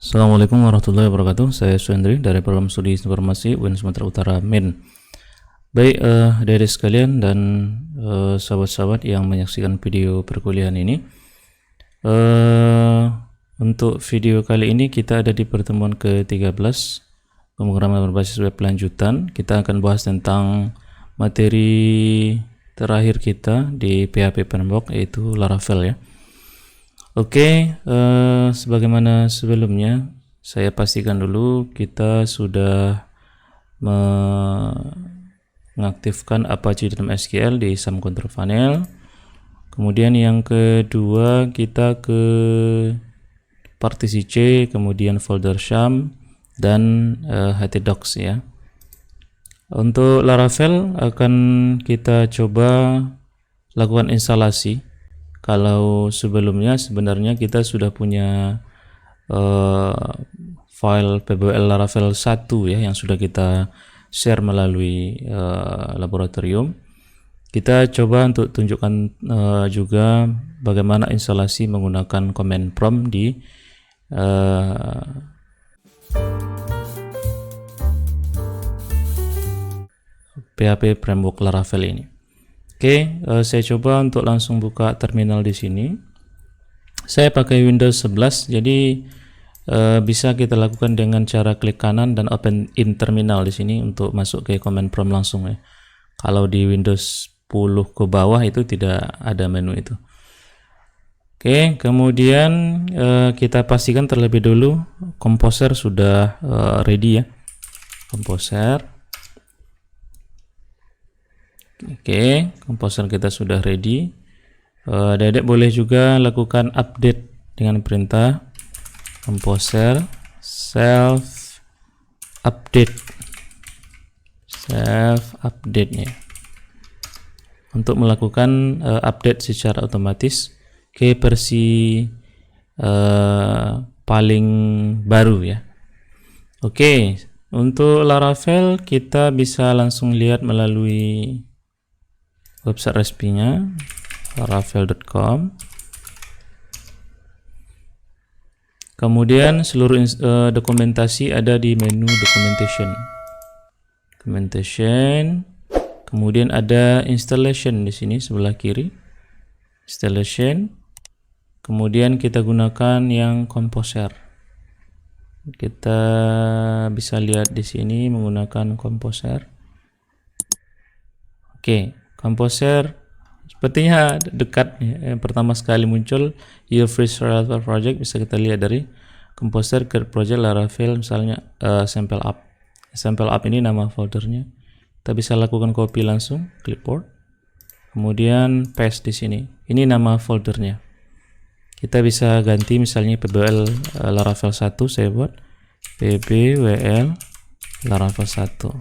Assalamualaikum warahmatullahi wabarakatuh. Saya Suhendri dari Program Studi Informasi UIN Sumatera Utara MEN. Baik, adik-adik sekalian dan sahabat-sahabat yang menyaksikan video perkuliahan ini. Untuk video kali ini kita ada di pertemuan ke-13 pemrograman berbasis web lanjutan. Kita akan bahas tentang materi terakhir kita di PHP Framework, yaitu Laravel ya. Oke, sebagaimana sebelumnya, saya pastikan dulu kita sudah mengaktifkan Apache dalam SQL di SAM Control Panel. Kemudian yang kedua, kita ke partisi C, kemudian folder SAM dan htdocs ya. Untuk Laravel akan kita coba lakukan instalasi. Kalau sebelumnya sebenarnya kita sudah punya file PBL Laravel 1 ya, yang sudah kita share melalui laboratorium. Kita coba untuk tunjukkan juga bagaimana instalasi menggunakan command prompt di PHP Framework Laravel ini. Oke, saya coba untuk langsung buka terminal di sini. Saya pakai Windows 11, jadi bisa kita lakukan dengan cara klik kanan dan open in terminal di sini untuk masuk ke command prompt langsung ya. Kalau di Windows 10 ke bawah itu tidak ada menu itu. Oke, kemudian kita pastikan terlebih dulu Composer sudah ready ya. Composer. Oke, Composer kita sudah ready. Adik-adik boleh juga lakukan update dengan perintah Composer self update nya untuk melakukan update secara otomatis ke versi paling baru ya. Oke, untuk Laravel kita bisa langsung lihat melalui website resminya laravel.com. Kemudian seluruh dokumentasi ada di menu documentation. Kemudian ada installation di sini sebelah kiri. Installation. Kemudian kita gunakan yang Composer. Kita bisa lihat di sini menggunakan Composer. Oke. Composer sepertinya dekat ya. Yang pertama sekali muncul Your First Laravel Project, bisa kita lihat dari Composer ke project Laravel, misalnya sample up. Sample up ini nama foldernya. Kita bisa lakukan copy langsung clipboard, kemudian paste di sini. Ini nama foldernya. Kita bisa ganti misalnya PBL Laravel 1, saya buat PBWL Laravel 1.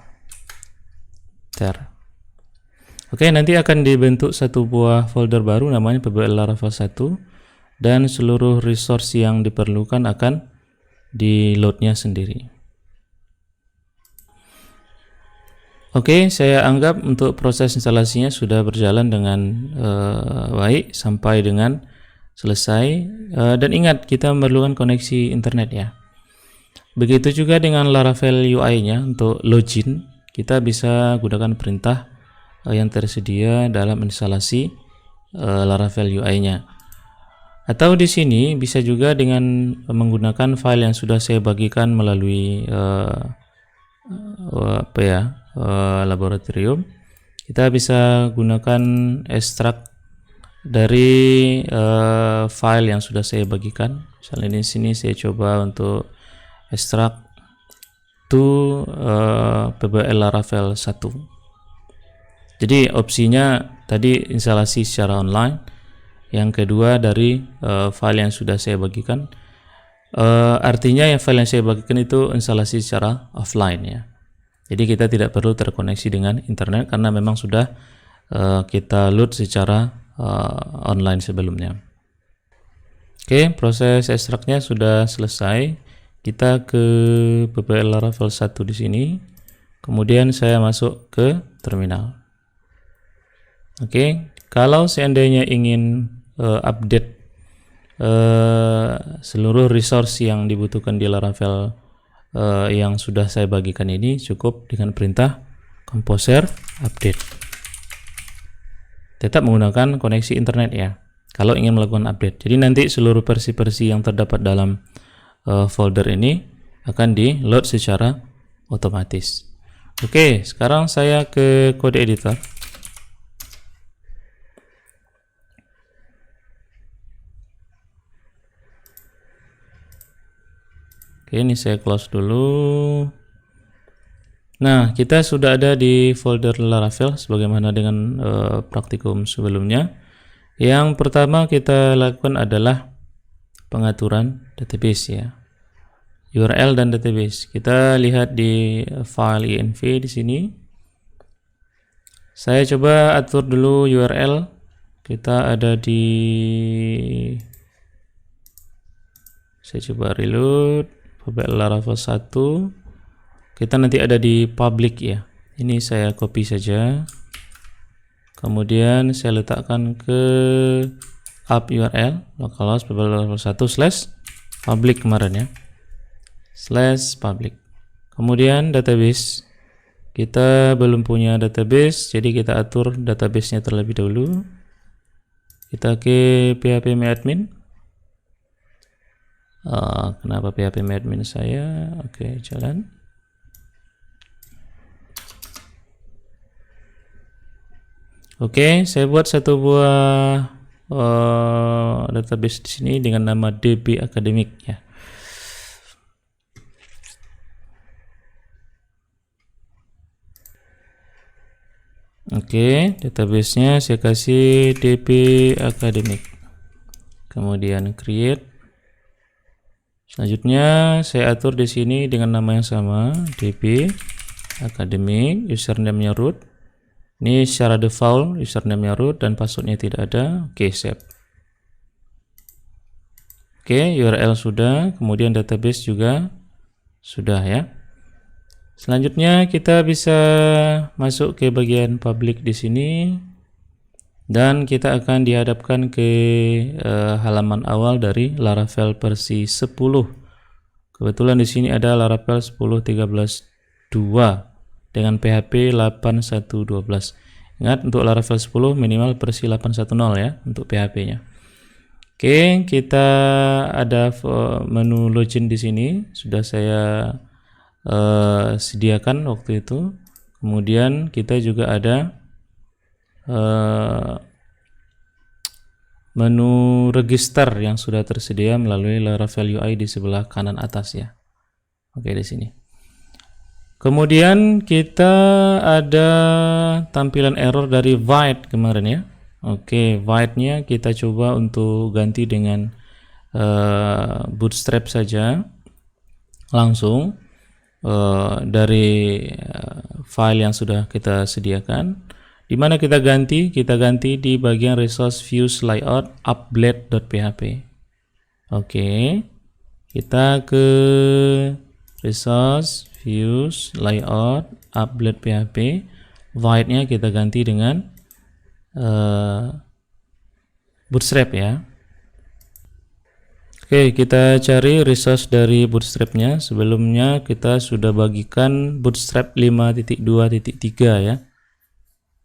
Oke, nanti akan dibentuk satu buah folder baru namanya PBL Laravel 1 dan seluruh resource yang diperlukan akan di-load-nya sendiri. Oke, saya anggap untuk proses instalasinya sudah berjalan dengan baik sampai dengan selesai. Dan ingat, kita memerlukan koneksi internet ya. Begitu juga dengan Laravel UI-nya untuk login, kita bisa gunakan perintah yang tersedia dalam instalasi Laravel UI-nya. Atau di sini bisa juga dengan menggunakan file yang sudah saya bagikan melalui laboratorium. Kita bisa gunakan extract dari file yang sudah saya bagikan. Misalnya di sini saya coba untuk extract to PBL Laravel 1. Jadi opsinya tadi instalasi secara online, yang kedua dari file yang sudah saya bagikan. Artinya yang file yang saya bagikan itu instalasi secara offline ya. Jadi kita tidak perlu terkoneksi dengan internet karena memang sudah kita load secara online sebelumnya. Oke, proses ekstraknya sudah selesai. Kita ke PBL Laravel 1 di sini. Kemudian saya masuk ke terminal. Oke, kalau seandainya ingin update seluruh resource yang dibutuhkan di Laravel yang sudah saya bagikan ini cukup dengan perintah composer update. Tetap menggunakan koneksi internet ya kalau ingin melakukan update. Jadi nanti seluruh versi-versi yang terdapat dalam folder ini akan di load secara otomatis. Oke, sekarang saya ke kode editor. Oke, ini saya close dulu. Nah, kita sudah ada di folder Laravel sebagaimana dengan praktikum sebelumnya. Yang pertama kita lakukan adalah pengaturan database ya. URL dan database. Kita lihat di file env di sini. Saya coba atur dulu URL. Kita ada di, saya coba reload Laravel 1. Kita nanti ada di public ya. Ini saya copy saja. Kemudian saya letakkan ke up URL localhost Laravel 1 / public kemarin ya. /public. Kemudian database. Kita belum punya database, jadi kita atur database-nya terlebih dahulu. Kita ke php-admin. Kenapa php-admin saya? Oke, jalan. Oke, saya buat satu buah database di sini dengan nama DB Academic ya. Oke, database-nya saya kasih DB Academic. Kemudian create. Selanjutnya saya atur di sini dengan nama yang sama, DB Academic, username-nya root. Ini secara default username-nya root dan password-nya tidak ada. Oke, save. Oke, URL sudah, kemudian database juga sudah ya. Selanjutnya kita bisa masuk ke bagian public di sini dan kita akan dihadapkan ke halaman awal dari Laravel versi 10. Kebetulan di sini ada Laravel 10.13.2 dengan PHP 8.1.12. Ingat, untuk Laravel 10 minimal versi 8.1.0 ya untuk PHP-nya. Oke, kita ada menu login di sini sudah saya sediakan waktu itu. Kemudian kita juga ada menu register yang sudah tersedia melalui Laravel UI di sebelah kanan atas ya. Oke, di sini. Kemudian kita ada tampilan error dari void kemarin ya. Oke, void-nya kita coba untuk ganti dengan bootstrap saja langsung dari file yang sudah kita sediakan. Di mana kita ganti di bagian resource views layout applet.php. Oke, kita ke resource views layout applet.php. Void-nya kita ganti dengan bootstrap ya. Oke, kita cari resource dari bootstrap-nya. Sebelumnya kita sudah bagikan bootstrap 5.2.3 ya.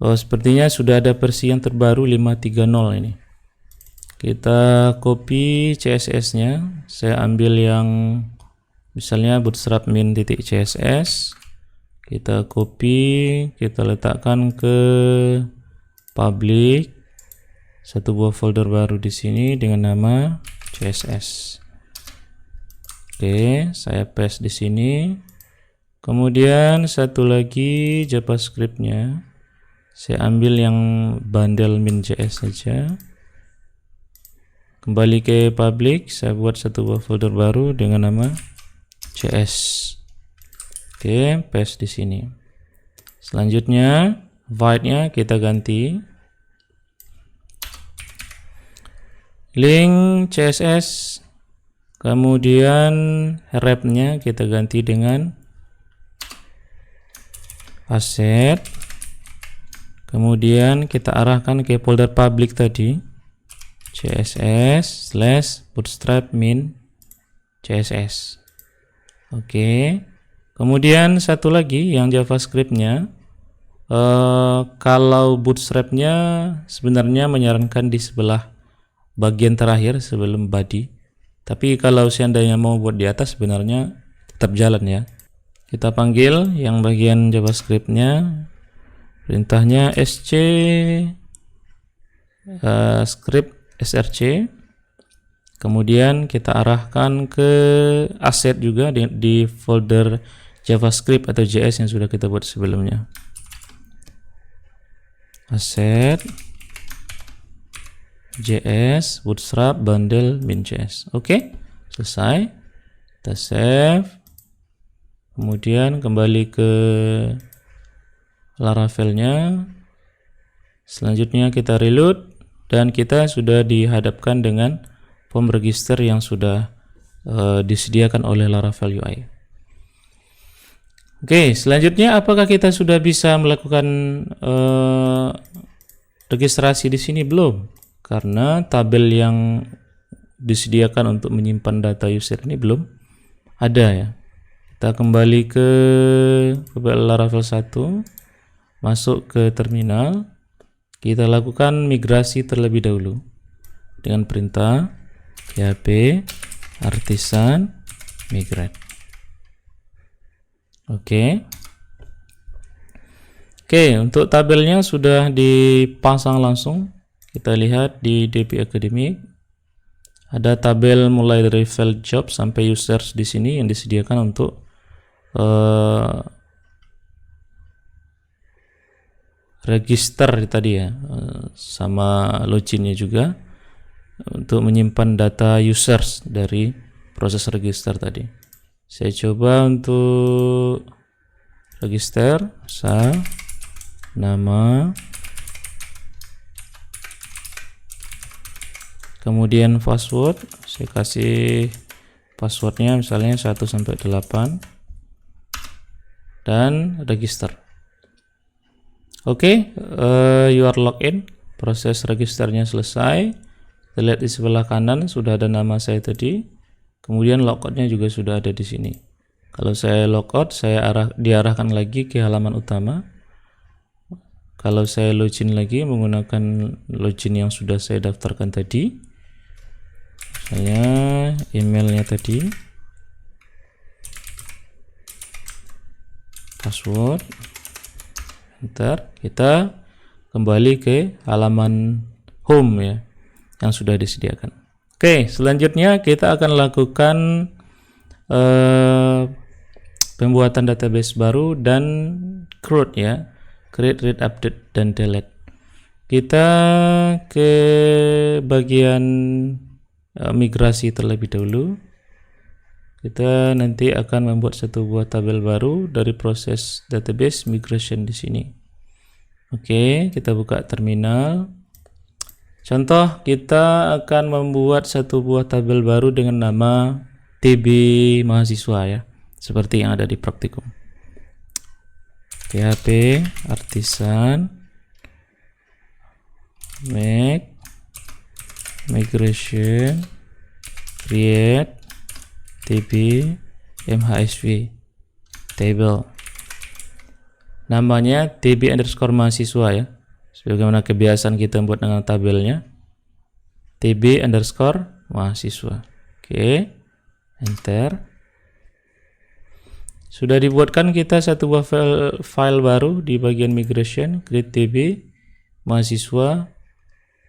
Oh, sepertinya sudah ada versi yang terbaru 5.3.0 ini. Kita copy CSS-nya. Saya ambil yang misalnya bootstrap min.css. Kita copy, kita letakkan ke public. Satu buah folder baru di sini dengan nama CSS. Oke, saya paste di sini. Kemudian satu lagi JavaScript-nya. Saya ambil yang bundle min.js saja. Kembali ke public, saya buat satu buah folder baru dengan nama JS. Oke, paste di sini. Selanjutnya, void-nya kita ganti. Link CSS, kemudian wrap-nya kita ganti dengan asset, kemudian kita arahkan ke folder public tadi. css / bootstrap min css. Oke. Kemudian satu lagi yang JavaScript-nya, kalau bootstrap-nya sebenarnya menyarankan di sebelah bagian terakhir sebelum body. Tapi kalau seandainya mau buat di atas sebenarnya tetap jalan ya. Kita panggil yang bagian JavaScript-nya, perintahnya sc script src. Kemudian kita arahkan ke asset juga di folder JavaScript atau JS yang sudah kita buat sebelumnya. Asset JS bootstrap bundle min.js. Oke, selesai. Kita save. Kemudian kembali ke Laravel-nya. Selanjutnya kita reload dan kita sudah dihadapkan dengan form register yang sudah disediakan oleh Laravel UI. Oke, selanjutnya apakah kita sudah bisa melakukan registrasi di sini? Belum, karena tabel yang disediakan untuk menyimpan data user ini belum ada ya. Kita kembali ke Laravel 1, masuk ke terminal, kita lakukan migrasi terlebih dahulu dengan perintah php artisan migrate. Oke, untuk tabelnya sudah dipasang langsung. Kita lihat di DB Academic ada tabel mulai dari file job sampai users di sini yang disediakan untuk register tadi ya, sama loginnya juga untuk menyimpan data users dari proses register tadi. Saya coba untuk register, nama, kemudian password. Saya kasih passwordnya misalnya 1 sampai 8 dan register. Oke, you are login. Proses registernya selesai. Kita lihat di sebelah kanan sudah ada nama saya tadi. Kemudian logoutnya juga sudah ada di sini. Kalau saya logout, diarahkan lagi ke halaman utama. Kalau saya login lagi menggunakan login yang sudah saya daftarkan tadi, misalnya emailnya tadi, password, enter, kita kembali ke halaman home ya yang sudah disediakan. Oke, selanjutnya kita akan lakukan pembuatan database baru dan create ya, create, read, update, dan delete. Kita ke bagian migrasi terlebih dahulu. Kita nanti akan membuat satu buah tabel baru dari proses database migration di sini. Oke, kita buka terminal. Contoh, kita akan membuat satu buah tabel baru dengan nama TB mahasiswa ya, seperti yang ada di praktikum. PHP artisan make migration create TB MHSV table. Namanya TB underscore mahasiswa ya, sebagaimana kebiasaan kita buat dengan tabelnya, TB underscore mahasiswa. Oke, enter. Sudah dibuatkan kita satu buah file baru di bagian migration, create TB mahasiswa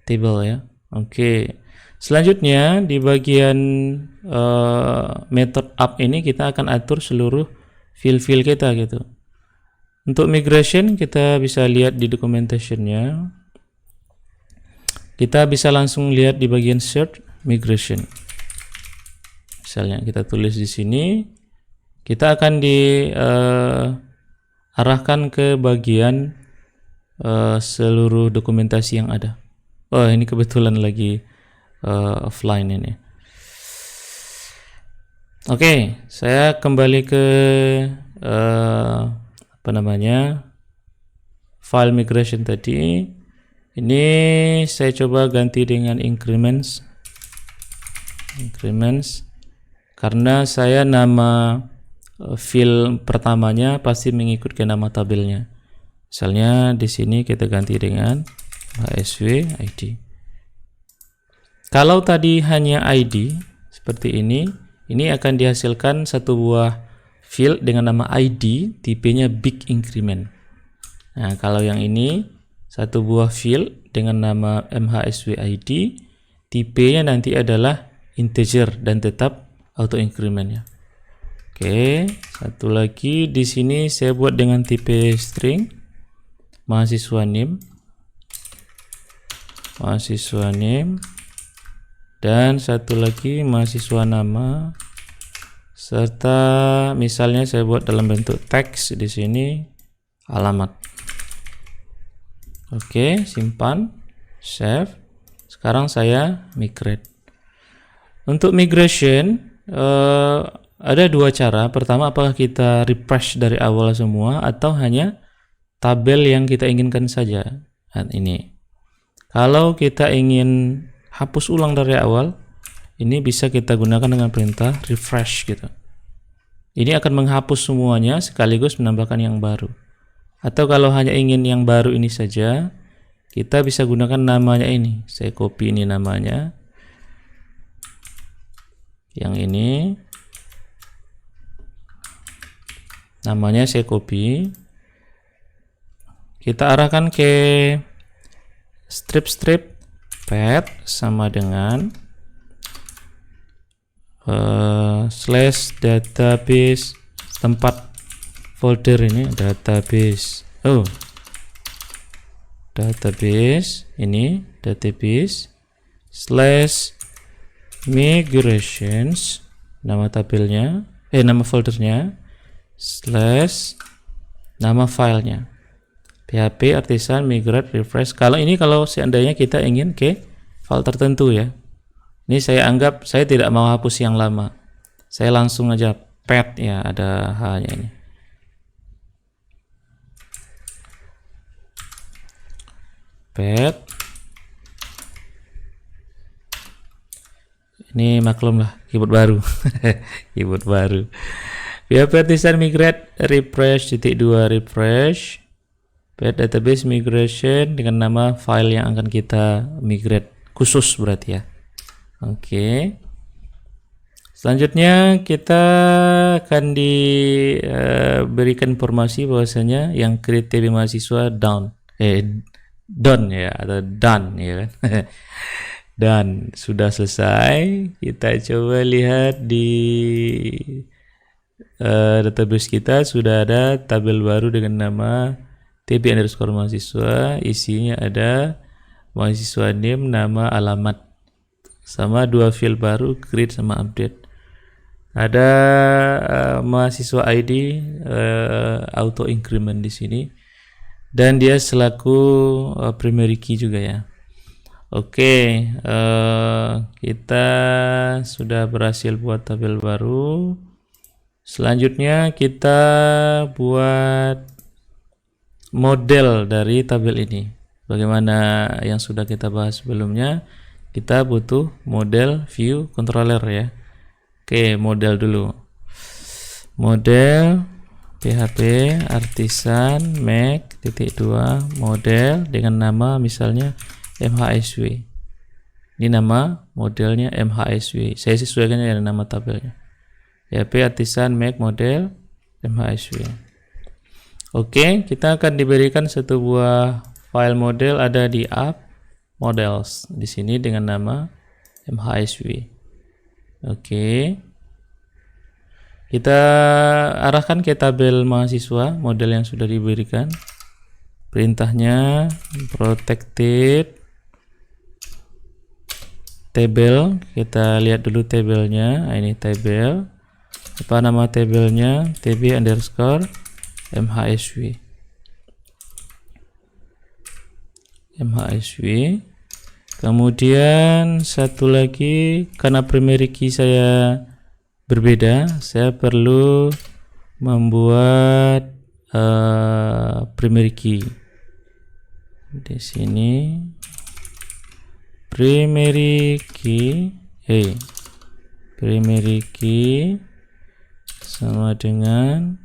table ya. Oke, selanjutnya di bagian method app ini kita akan atur seluruh file-file kita gitu. Untuk migration kita bisa lihat di documentation-nya. Kita bisa langsung lihat di bagian search migration. Misalnya kita tulis di sini, kita akan diarahkan ke bagian seluruh dokumentasi yang ada. Oh, ini kebetulan lagi offline ini. Oke, saya kembali ke file migration tadi. Ini saya coba ganti dengan increments, karena saya nama field pertamanya pasti mengikut ke nama tabelnya. Misalnya di sini kita ganti dengan HSW ID. Kalau tadi hanya ID seperti ini akan dihasilkan satu buah field dengan nama ID, tipenya big increment. Nah, kalau yang ini satu buah field dengan nama MHSW ID, tipenya nanti adalah integer dan tetap auto increment ya. Oke, satu lagi di sini saya buat dengan tipe string mahasiswa name, dan satu lagi mahasiswa nama, serta misalnya saya buat dalam bentuk teks di sini alamat. Oke, simpan, save. Sekarang saya migrate. Untuk migration ada dua cara. Pertama, apakah kita refresh dari awal semua atau hanya tabel yang kita inginkan saja. Nah, ini kalau kita ingin hapus ulang dari awal, ini bisa kita gunakan dengan perintah refresh gitu. Ini akan menghapus semuanya sekaligus menambahkan yang baru. Atau kalau hanya ingin yang baru ini saja, kita bisa gunakan namanya ini. Saya copy ini namanya, yang ini namanya saya copy, kita arahkan ke strip path sama dengan slash database, tempat folder ini database, ini database slash migrations, nama tabelnya, nama foldernya, slash nama filenya php artisan migrate refresh. Kalau seandainya kita ingin ke file tertentu ya, ini saya anggap saya tidak mau hapus yang lama, saya langsung aja path ya, ada h-nya ini, path. Ini maklum lah, keyboard baru. Keyboard baru. PHP artisan migrate refresh .2 refresh path database migration dengan nama file yang akan kita migrate khusus berarti ya. Oke. Selanjutnya kita akan diberikan informasi bahwasanya yang create TB mahasiswa done ya, atau done ya kan. Dan sudah selesai. Kita coba lihat di database kita, sudah ada tabel baru dengan nama tb_mahasiswa, isinya ada mahasiswa name, nama, alamat, sama dua field baru, create sama update. Ada mahasiswa ID auto increment di sini, dan dia selaku primary key juga ya. Oke, kita sudah berhasil buat tabel baru. Selanjutnya kita buat model dari tabel ini. Bagaimana yang sudah kita bahas sebelumnya, kita butuh model view controller ya. Oke, model dulu. Model php artisan make .2 model dengan nama misalnya MHSW. Ini nama modelnya MHSW. Saya sesuaikan dengan nama tabelnya. PHP artisan make model MHSW. Oke, kita akan diberikan satu buah file model ada di app models di sini dengan nama MHSW. Oke. Kita arahkan ke tabel mahasiswa model yang sudah diberikan. Perintahnya protected table, kita lihat dulu tabelnya. Ini tabel, apa nama tabelnya, tb_mhsw. Kemudian satu lagi, karena primary key saya berbeda, saya perlu membuat primary key. Di sini primary key sama dengan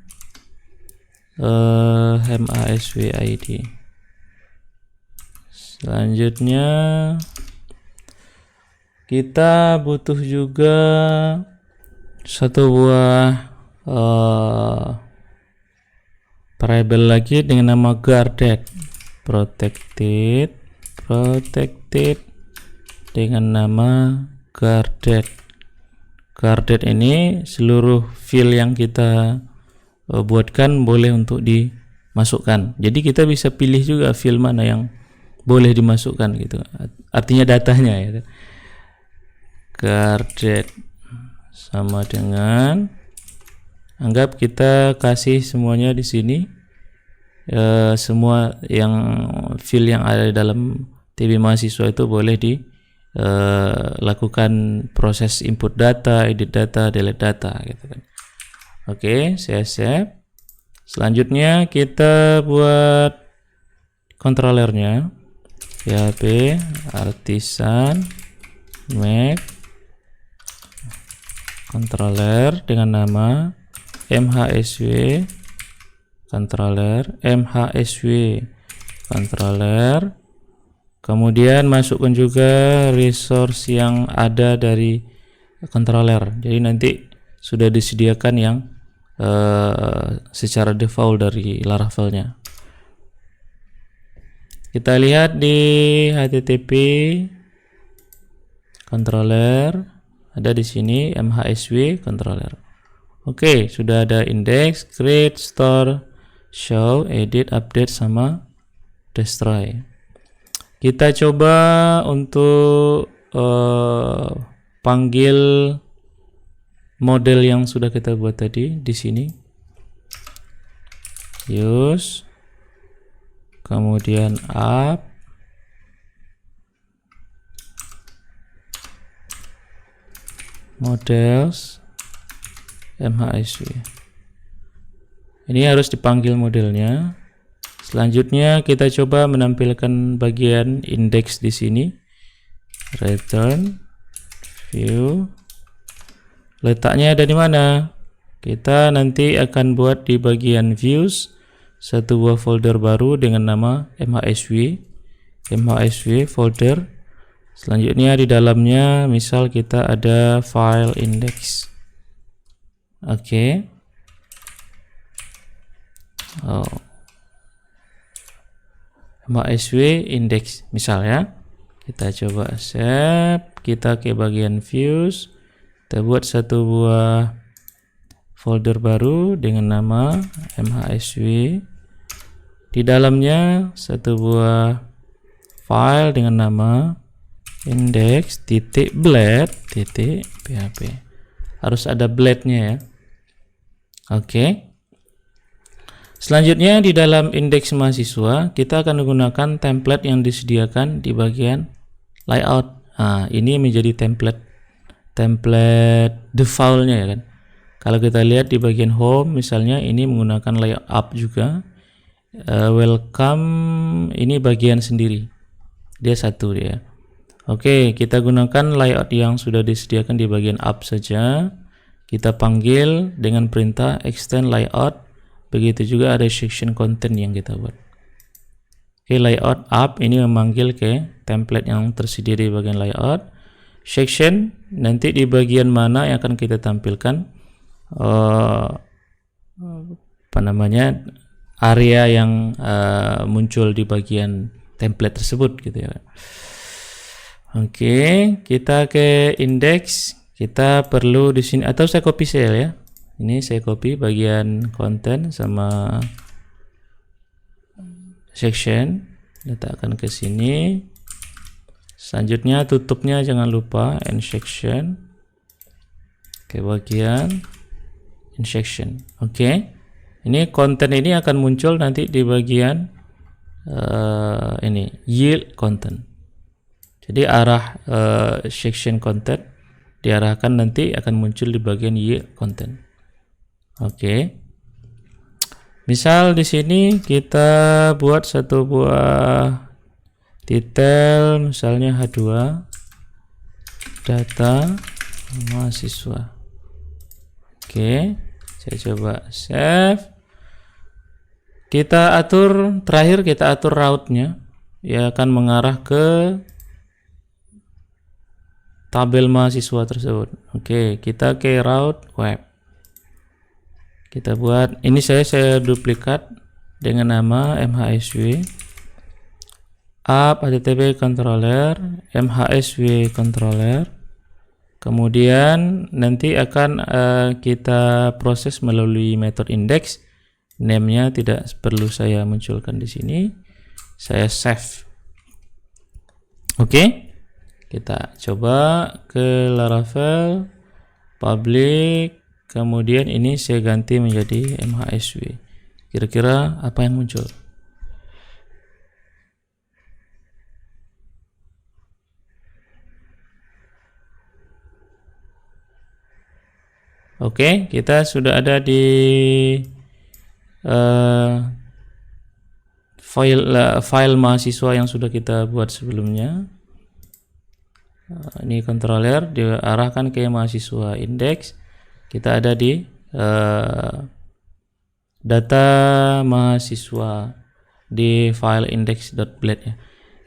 MASW ID. Selanjutnya kita butuh juga satu buah variable lagi dengan nama guarded, protected dengan nama guarded. Guarded ini seluruh field yang kita buatkan boleh untuk dimasukkan. Jadi kita bisa pilih juga field mana yang boleh dimasukkan gitu. Artinya datanya ya. Guarded sama dengan, anggap kita kasih semuanya di sini, semua yang field yang ada di dalam TB mahasiswa itu boleh dilakukan proses input data, edit data, delete data gitu kan. Oke, saya save. Selanjutnya kita buat controllernya, PHP artisan make controller dengan nama MHSW controller. Kemudian masukkan juga resource yang ada dari controller. Jadi nanti sudah disediakan yang secara default dari Laravel-nya. Kita lihat di HTTP controller, ada di sini MHSW controller. Oke, sudah ada index, create, store, show, edit, update sama destroy. Kita coba untuk panggil model yang sudah kita buat tadi di sini. Use, kemudian up, models, MHSW. Ini harus dipanggil modelnya. Selanjutnya kita coba menampilkan bagian index di sini. Return view. Letaknya ada di mana? Kita nanti akan buat di bagian views satu buah folder baru dengan nama MHSW folder. Selanjutnya di dalamnya misal kita ada file index. Oke. MHSW index misal ya. Kita coba save, kita ke bagian views, kita buat satu buah folder baru dengan nama MHSW. Di dalamnya satu buah file dengan nama index.blade.php. Harus ada blade-nya ya. Oke. Selanjutnya di dalam indeks mahasiswa kita akan menggunakan template yang disediakan di bagian layout. Nah, ini menjadi template default-nya ya kan. Kalau kita lihat di bagian home misalnya ini menggunakan layout up juga. Welcome ini bagian sendiri. Dia satu dia. Oke, kita gunakan layout yang sudah disediakan di bagian up saja. Kita panggil dengan perintah extend layout. Begitu juga ada section content yang kita buat. Oke, layout up ini memanggil ke template yang tersedia di bagian layout. Section nanti di bagian mana yang akan kita tampilkan area yang muncul di bagian template tersebut gitu ya. Oke, kita ke index. Kita perlu di sini, atau saya copy cell ya. Ini saya copy bagian content sama section, letakkan ke sini. Selanjutnya tutupnya jangan lupa end section ke bagian end section. Oke. Ini konten ini akan muncul nanti di bagian ini yield content. Jadi arah section content diarahkan nanti akan muncul di bagian yield content. Oke. Misal di sini kita buat satu buah Titel misalnya H2 data mahasiswa. Oke, saya coba save. Kita atur, terakhir kita atur route-nya, ya akan mengarah ke tabel mahasiswa tersebut. Oke, kita ke route web. Kita buat, ini saya duplikat dengan nama MHSW app http controller MHSW controller. Kemudian nanti akan kita proses melalui metode index. Name-nya tidak perlu saya munculkan di sini. Saya save. Oke. Kita coba ke Laravel public, kemudian ini saya ganti menjadi MHSW. Kira-kira apa yang muncul? Oke, kita sudah ada di file mahasiswa yang sudah kita buat sebelumnya. Ini controller diarahkan ke mahasiswa index. Kita ada di data mahasiswa di file index.blade ya.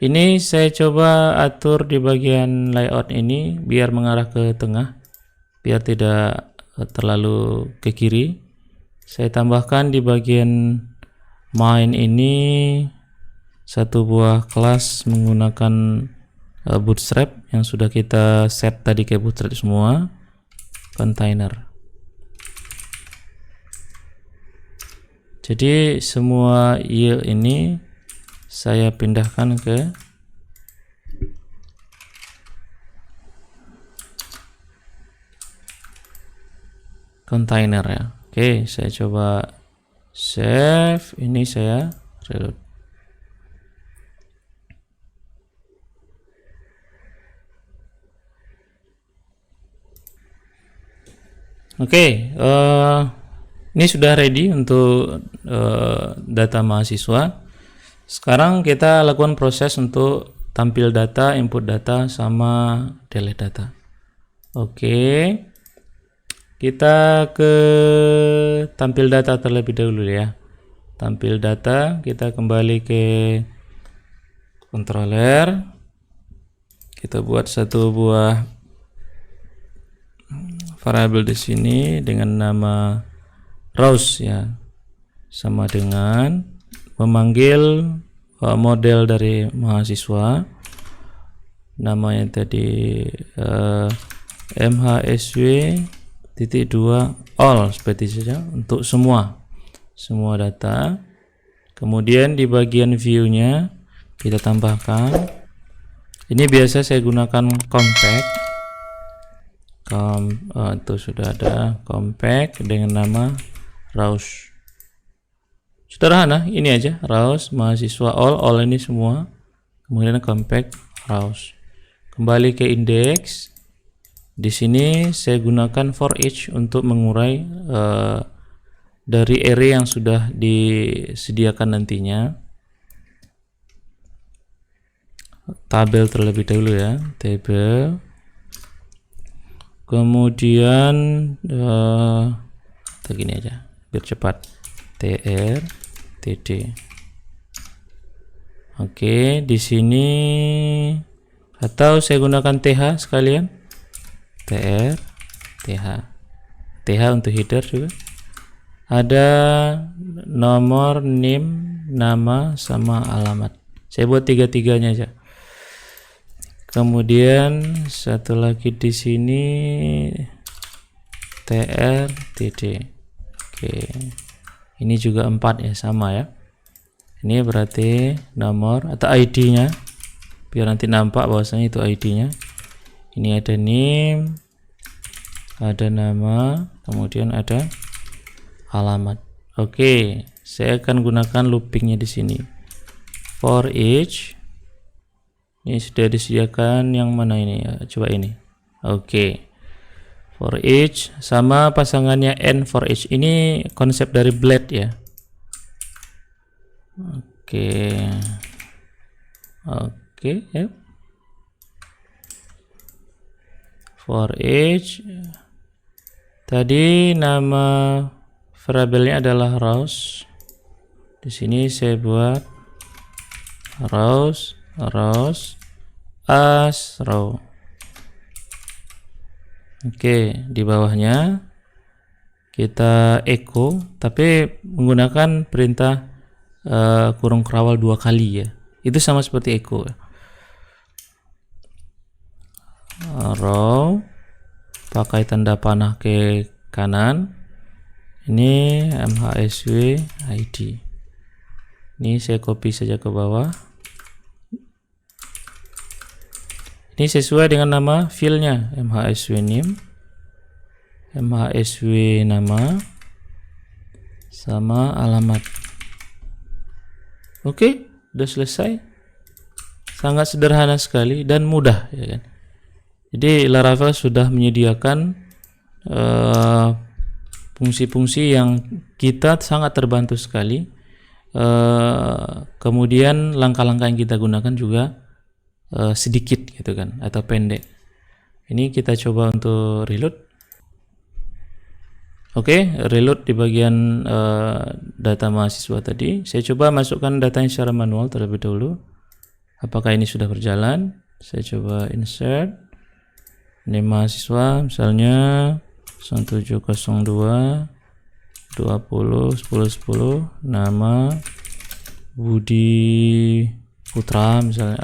Ini saya coba atur di bagian layout ini biar mengarah ke tengah, biar tidak terlalu ke kiri. Saya tambahkan di bagian main ini satu buah kelas menggunakan bootstrap yang sudah kita set tadi ke bootstrap semua, container. Jadi semua yield ini saya pindahkan ke container ya. Oke, saya coba save, ini saya reload. Oke, ini sudah ready untuk data mahasiswa. Sekarang kita lakukan proses untuk tampil data, input data, sama delete data. Oke. Kita ke tampil data terlebih dahulu ya. Tampil data, kita kembali ke controller. Kita buat satu buah variable di sini dengan nama rows ya. Sama dengan memanggil model dari mahasiswa. Namanya tadi MHSW titik 2 all seperti saja untuk semua data. Kemudian di bagian view-nya kita tambahkan, ini biasa saya gunakan compact. Itu sudah ada compact dengan nama rows. Sederhana, ini aja rows mahasiswa all ini semua. Kemudian compact rows. Kembali ke index. Di sini saya gunakan for each untuk mengurai dari array yang sudah disediakan nantinya. Tabel terlebih dahulu ya, table. Kemudian begini aja biar cepat, tr td. Oke, di sini atau saya gunakan th sekalian. tr th untuk header juga. Ada nomor, name, nama, sama alamat. Saya buat tiga-tiganya aja. Kemudian satu lagi di sini tr td. Oke, ini juga 4 ya, sama ya. Ini berarti nomor atau ID-nya, biar nanti nampak bahwasanya itu ID-nya. Ini ada name, ada nama, kemudian ada alamat. Oke, saya akan gunakan loopingnya di sini. For each, ini sudah disediakan yang mana ini ya? Coba ini. Oke, for each sama pasangannya n for each. Ini konsep dari Blade ya. Oke. Oke, ya. For each, tadi nama variabelnya adalah rows. Di sini saya buat rows as row. Oke, di bawahnya kita echo, tapi menggunakan perintah kurung kerawal 2 kali ya. Itu sama seperti echo. Row, pakai tanda panah ke kanan. Ini MHSW ID. Ini saya copy saja ke bawah. Ini sesuai dengan nama filenya, MHSW name, MHSW nama, sama alamat. Oke, udah selesai. Sangat sederhana sekali dan mudah, ya kan? Jadi Laravel sudah menyediakan fungsi-fungsi yang kita sangat terbantu sekali. Kemudian langkah-langkah yang kita gunakan juga sedikit gitu kan, atau pendek. Ini kita coba untuk reload. Oke, reload di bagian data mahasiswa tadi. Saya coba masukkan datanya secara manual terlebih dahulu. Apakah ini sudah berjalan? Saya coba insert. Ini mahasiswa misalnya 1702 20 10 10, nama Budi Putra misalnya.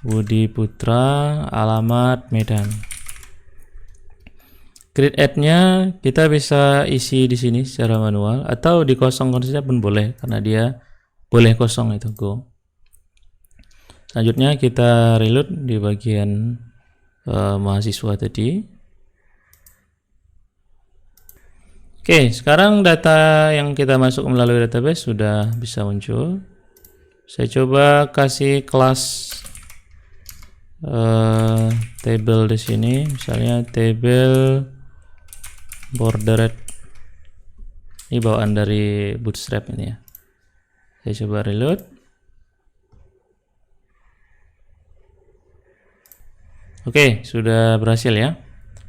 Budi Putra, alamat Medan. Create add-nya kita bisa isi di sini secara manual atau dikosongkan saja pun boleh, karena dia boleh kosong itu go. Selanjutnya kita reload di bagian mahasiswa tadi. Oke, sekarang data yang kita masuk melalui database sudah bisa muncul. Saya coba kasih kelas table di sini, misalnya table bordered. Ini bawaan dari Bootstrap ini ya. Saya coba reload. Oke, sudah berhasil ya.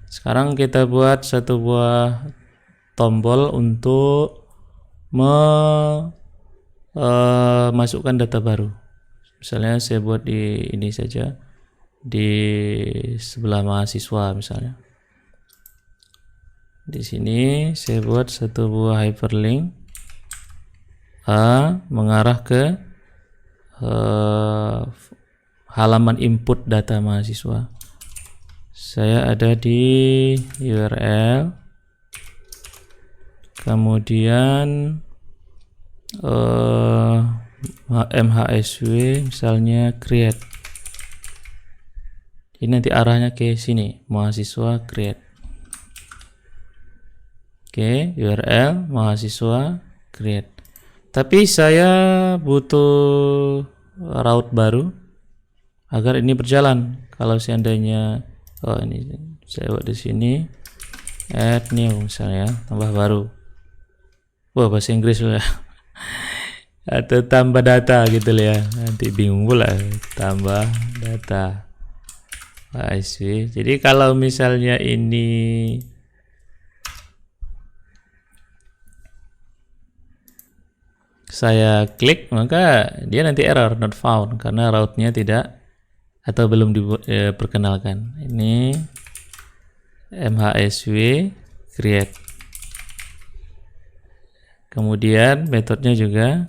Sekarang kita buat satu buah tombol untuk masukkan data baru. Misalnya saya buat di ini saja, di sebelah mahasiswa misalnya. Di sini saya buat satu buah hyperlink mengarah ke halaman input data mahasiswa. Saya ada di URL, kemudian MHSW misalnya create. Ini nanti arahnya ke sini, mahasiswa create. Oke, URL mahasiswa create. Tapi saya butuh route baru agar ini berjalan. Kalau seandainya ini saya buat di sini add new misalnya, tambah baru. Wah, bahasa Inggris lah. Atau tambah data gitu ya. Nanti bingung pula, tambah data. Jadi kalau misalnya ini saya klik, maka dia nanti error not found karena route-nya tidak atau belum diperkenalkan. Ini MHSW create. Kemudian metodenya juga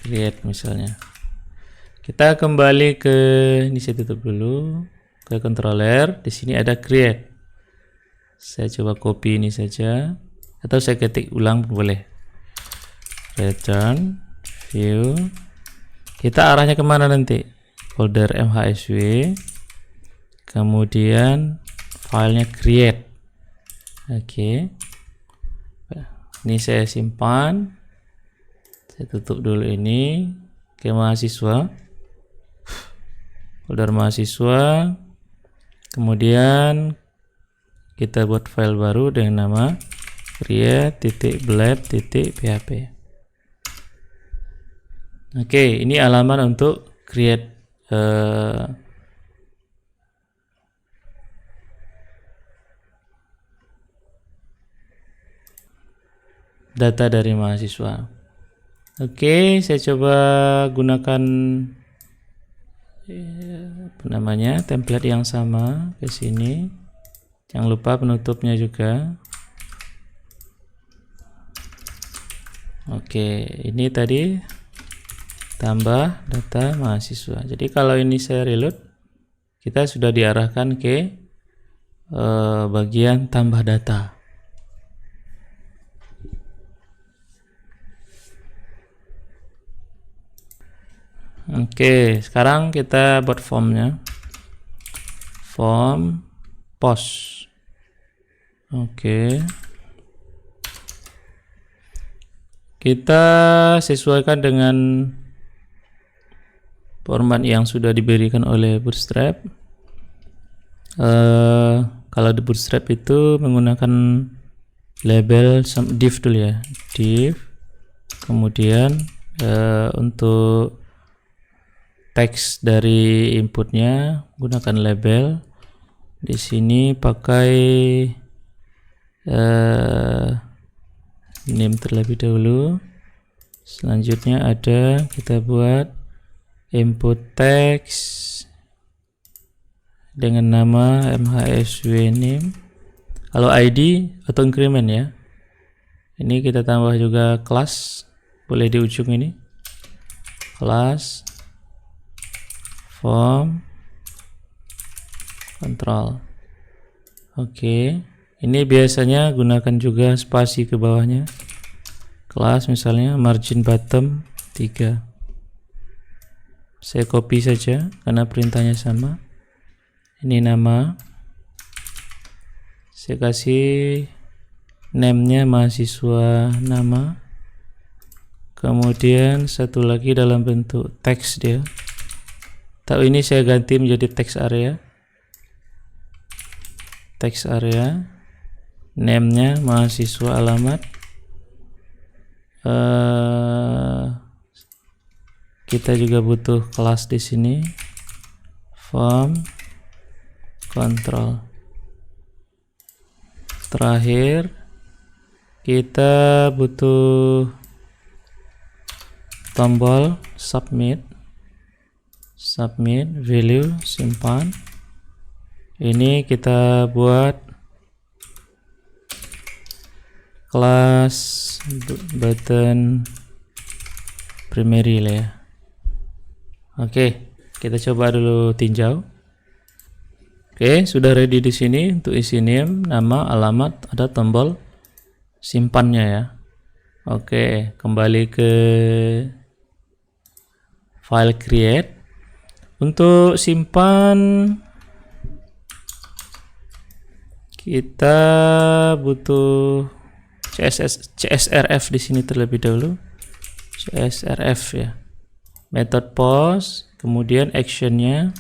create misalnya. Kita kembali ke ini, saya tutup dulu, ke controller. Di sini ada create. Saya coba copy ini saja atau saya ketik ulang boleh. Return view. Kita arahnya kemana nanti? Folder MHSW, kemudian filenya create. Oke. Ini saya simpan. Saya tutup dulu ini ke mahasiswa. Folder mahasiswa. Kemudian kita buat file baru dengan nama create.blab.php. Oke, ini halaman untuk create data dari mahasiswa. Oke, saya coba gunakan template yang sama ke sini. Jangan lupa penutupnya juga. Oke, ini tadi tambah data mahasiswa. Jadi kalau ini saya reload, kita sudah diarahkan ke bagian tambah data. Oke, sekarang kita buat formnya. Form post. Oke. Kita sesuaikan dengan format yang sudah diberikan oleh Bootstrap. Kalau di Bootstrap itu menggunakan label div dulu ya, div. Kemudian untuk teks dari inputnya gunakan label. Di sini pakai name terlebih dahulu. Selanjutnya kita buat input text dengan nama mhsw name. Kalau ID atau increment ya. Ini kita tambah juga kelas, boleh di ujung ini. Kelas form control. Oke. Ini biasanya gunakan juga spasi ke bawahnya. Kelas misalnya margin bottom 3. Saya copy saja karena perintahnya sama. Ini nama. Saya kasih name-nya mahasiswa nama. Kemudian satu lagi dalam bentuk teks dia. Tapi ini saya ganti menjadi text area. Text area. Name-nya mahasiswa alamat. Kita juga butuh kelas di sini. Form control. Terakhir kita butuh tombol submit. Submit value simpan. Ini kita buat kelas button primary lah ya. Oke, kita coba dulu tinjau. Oke, sudah ready di sini untuk isi name, nama, alamat, ada tombol simpannya ya. Oke, kembali ke file create. Untuk simpan kita butuh CSRF di sini terlebih dahulu. CSRF ya. Method post, kemudian actionnya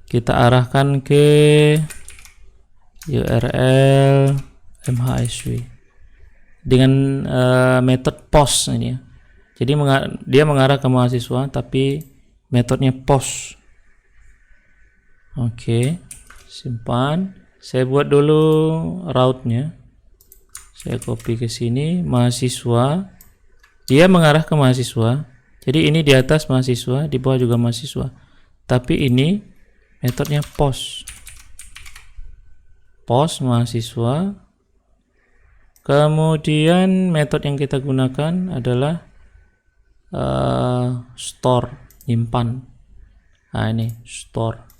kita arahkan ke URL mhsw dengan method post ini ya. Jadi dia mengarah ke mahasiswa tapi metodenya post. Oke, simpan. Saya buat dulu route-nya. Saya copy ke sini, mahasiswa. Dia mengarah ke mahasiswa. Jadi ini di atas mahasiswa, di bawah juga mahasiswa. Tapi ini metodenya post. Post mahasiswa. Kemudian metode yang kita gunakan adalah store, nyimpan. Nah ini store.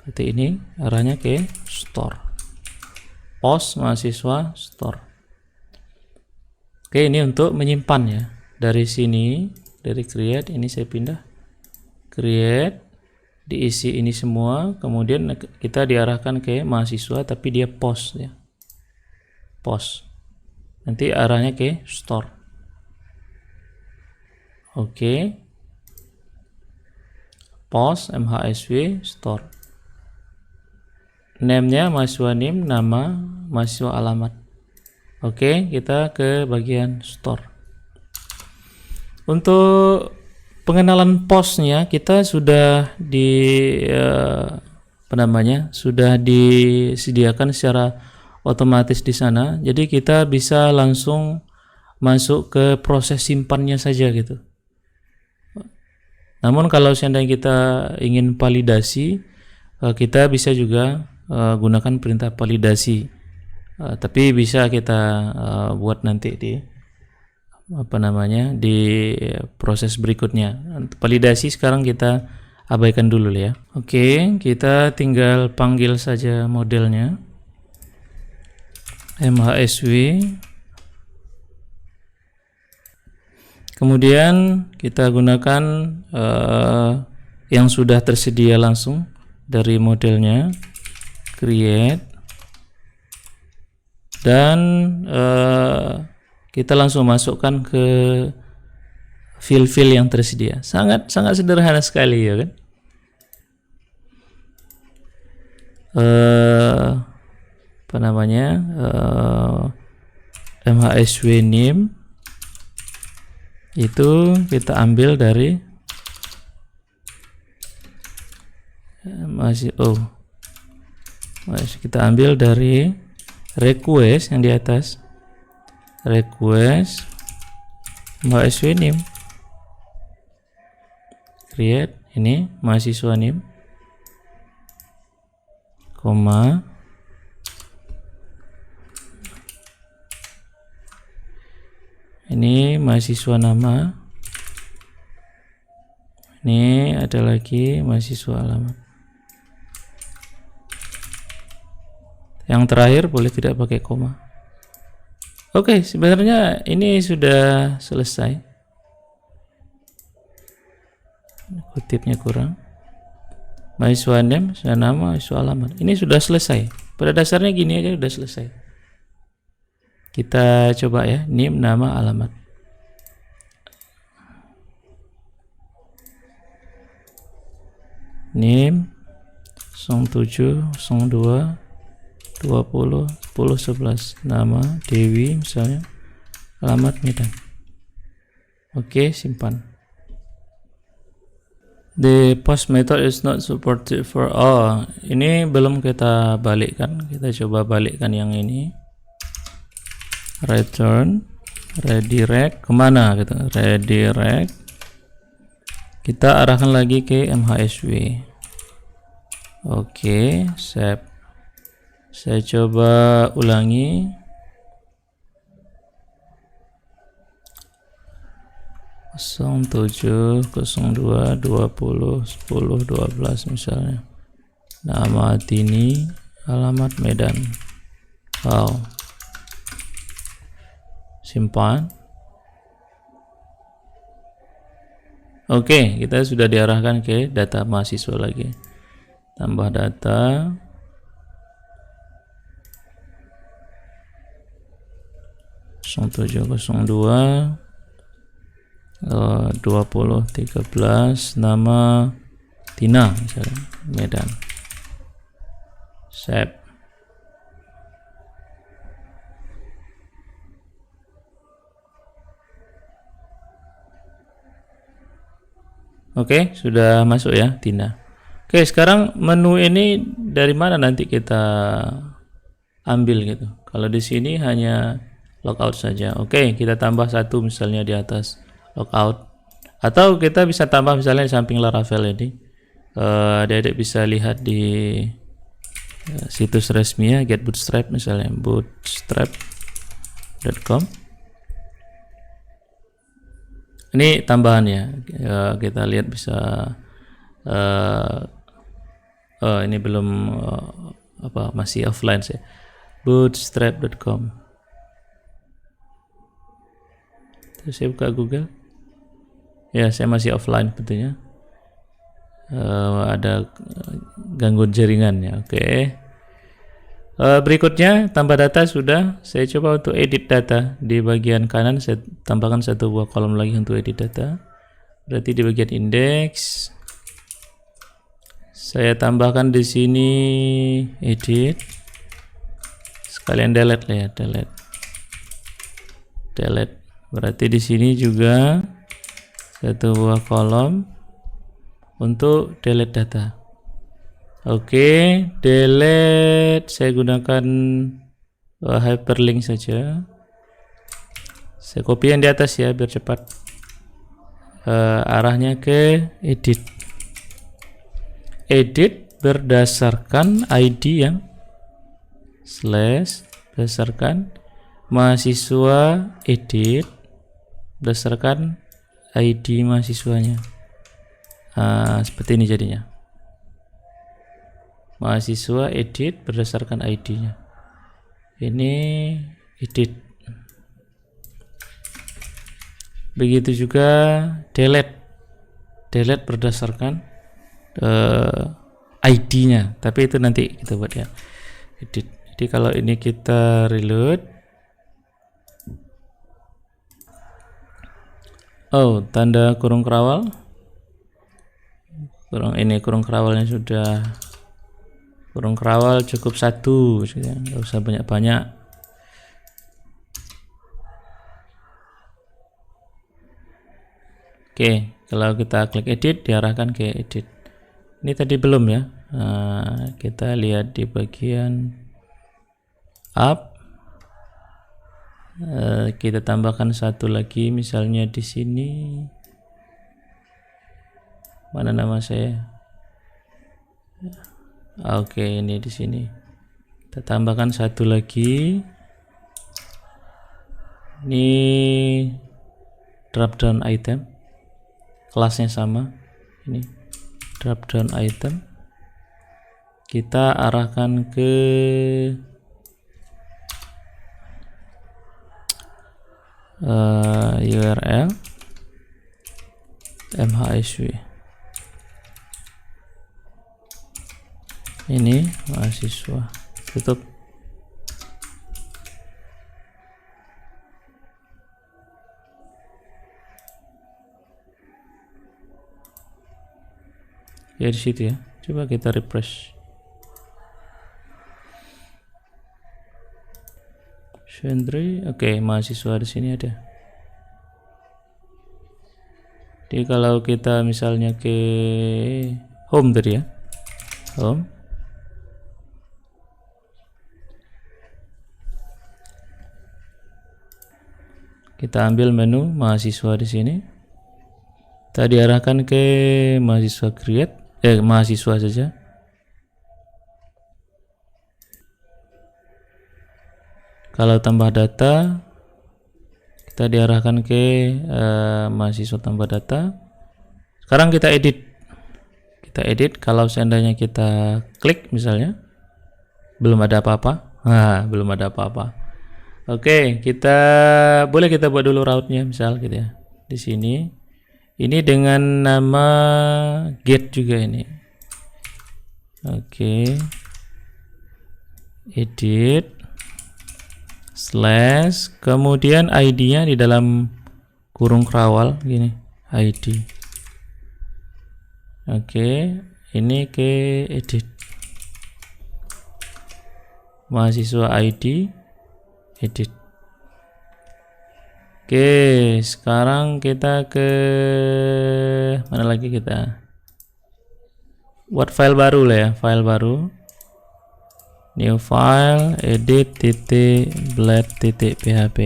Berarti ini arahnya ke store. Post mahasiswa store. Oke, ini untuk menyimpan ya. Dari sini, dari create ini saya pindah create, diisi ini semua, kemudian kita diarahkan ke mahasiswa tapi dia post ya. Post. Nanti arahnya ke store. Oke. Post mhsw store. Name-nya mahasiswa name, nama, mahasiswa alamat. Oke, kita ke bagian store. Untuk pengenalan posnya kita sudah sudah disediakan secara otomatis di sana. Jadi kita bisa langsung masuk ke proses simpannya saja gitu. Namun kalau seandainya kita ingin validasi, kita bisa juga gunakan perintah validasi. Tapi bisa kita buat nanti di proses berikutnya. Validasi sekarang kita abaikan dulu ya. Oke, kita tinggal panggil saja modelnya MHSW. Kemudian kita gunakan yang sudah tersedia langsung dari modelnya, create, dan kita langsung masukkan ke fill yang tersedia. Sangat sederhana sekali ya kan. MHSW name itu kita ambil dari kita ambil dari request yang di atas, request mahasiswa name, create ini mahasiswa name, koma, ini mahasiswa nama, ini ada lagi mahasiswa alamat. Yang terakhir boleh tidak pakai koma. Oke, sebenarnya ini sudah selesai. Kutipnya kurang. Mahasiswa name, nama, mahasiswa alamat. Ini sudah selesai. Pada dasarnya gini aja sudah selesai. Kita coba ya, name, nama, alamat. Name 07, 02, 20, 10, 11. Nama Dewi misalnya. Alamat Medan. Oke, simpan. The post method is not supported for all. Ini belum kita balikkan. Kita coba balikkan yang ini. Return, redirect kemana gitu? Redirect. Kita arahkan lagi ke MHSW. Oke, save. Saya coba ulangi. (07, 02, 20, 10, 12 misalnya. Nama Tini, alamat Medan. Wow. Simpan. Oke, kita sudah diarahkan ke data mahasiswa lagi. Tambah data. 0702 20 13 nama Tina misalnya Medan. Save. Oke, sudah masuk ya Tina. Oke, sekarang menu ini dari mana nanti kita ambil gitu. Kalau di sini hanya logout saja. Oke, kita tambah satu misalnya di atas logout. Atau kita bisa tambah misalnya di samping Laravel ini. Adik-adik bisa lihat di situs resmi ya, Get Bootstrap misalnya, bootstrap.com. Ini tambahannya. Kita lihat bisa ini belum masih offline sih. Bootstrap.com. Terus saya buka Google. Ya, saya masih offline betulnya. Ada gangguan jaringannya. Oke. Berikutnya tambah data sudah. Saya coba untuk edit data di bagian kanan. Saya tambahkan satu buah kolom lagi untuk edit data. Berarti di bagian indeks saya tambahkan di sini edit. Sekalian delete lah ya, delete. Berarti di sini juga satu buah kolom untuk delete data. Oke, delete saya gunakan hyperlink saja. Saya copy yang di atas ya biar cepat. Arahnya ke edit. Edit berdasarkan ID yang / berdasarkan mahasiswa, edit berdasarkan ID mahasiswanya. Seperti ini jadinya. Mahasiswa edit berdasarkan ID-nya. Ini edit. Begitu juga delete. Delete berdasarkan ID-nya. Tapi itu nanti kita buat ya. Edit. Jadi kalau ini kita reload. Oh, tanda kurung kerawal. Kurung kerawalnya sudah. Kurung kerawal cukup 1, nggak usah banyak-banyak. Oke, kalau kita klik edit diarahkan ke edit. Ini tadi belum ya. Kita lihat di bagian up. Kita tambahkan satu lagi, misalnya di sini. Mana nama saya? Oke, ini di sini. Kita tambahkan satu lagi. Ini drop down item. Kelasnya sama. Ini drop down item. Kita arahkan ke URL MHSW. Ini mahasiswa. Tutup. Ya di situ ya. Coba kita refresh. Shendri, oke, mahasiswa di sini ada. Jadi kalau kita misalnya ke home tadi ya. Home. Kita ambil menu mahasiswa di sini. Kita diarahkan ke mahasiswa create, mahasiswa saja. Kalau tambah data, kita diarahkan ke mahasiswa tambah data. Sekarang kita edit. Kita edit. Kalau seandainya kita klik misalnya, belum ada apa-apa. Belum ada apa-apa. Oke, boleh kita buat dulu route-nya misal gitu ya. Di sini. Ini dengan nama get juga ini. Oke. Edit / kemudian ID-nya di dalam kurung kerawal gini, ID. Oke, ini ke edit. Mahasiswa ID edit. Oke, sekarang kita ke mana lagi kita? Buat file baru lah ya, file baru. New file, edit.blade.php.